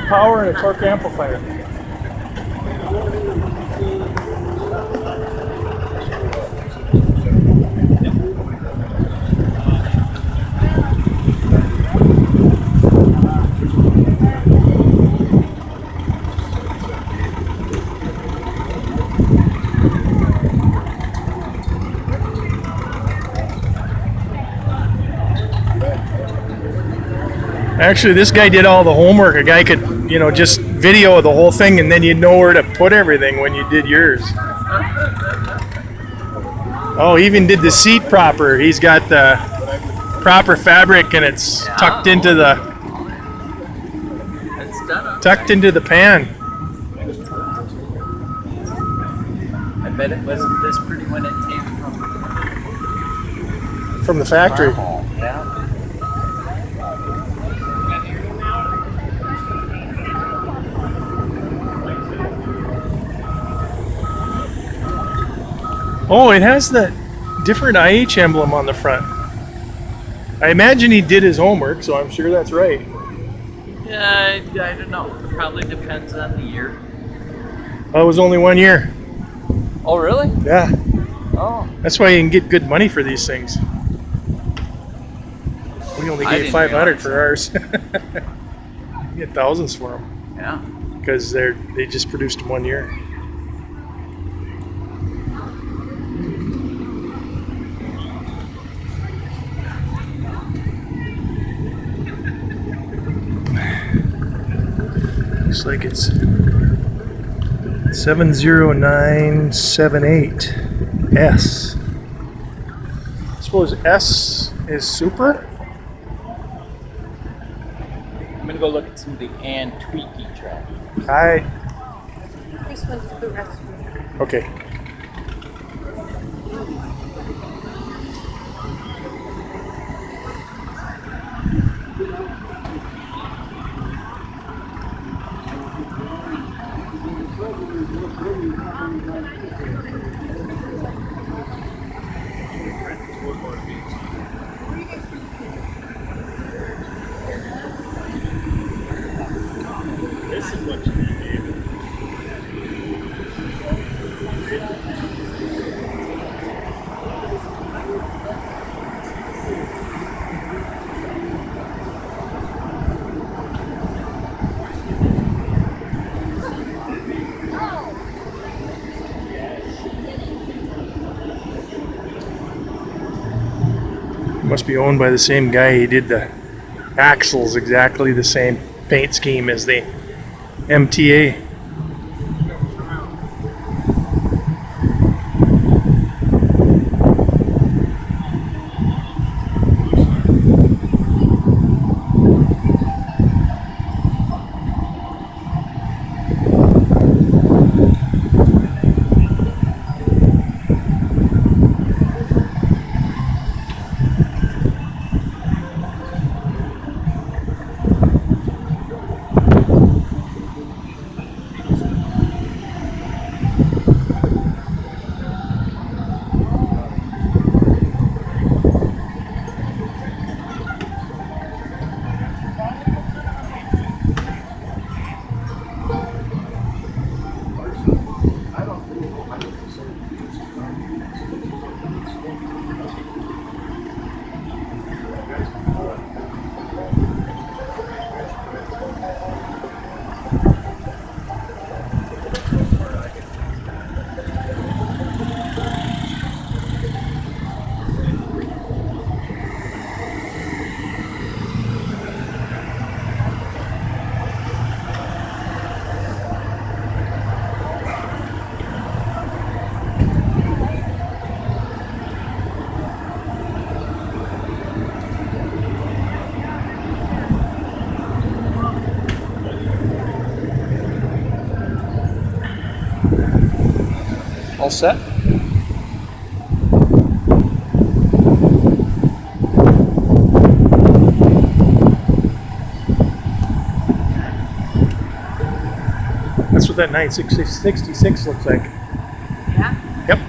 power and a torque amplifier. Actually, this guy did all the homework. A guy could, just video the whole thing, and then you'd know where to put everything when you did yours. Oh, he even did the seat proper. He's got the proper fabric, and it's tucked into the pan. I bet it wasn't this pretty when it came from the factory. Yeah. Oh, it has the different IH emblem on the front. I imagine he did his homework, so I'm sure that's right. Yeah, I don't know. Probably depends on the year. Oh, it was only 1 year. Oh, really? Yeah. Oh. That's why you can get good money for these things. We only gave $500 for ours. You get thousands for them. Yeah. Because they just produced 1 year. Looks like it's 70978 S. I suppose S is super? I'm gonna go look at some of the Antweaky track. Hi. This one's the restroom. Okay. This is what you need, David. Must be owned by the same guy. He did the axles exactly the same paint scheme as the MTA. All set? That's what that 966 looks like. Yeah? Yep.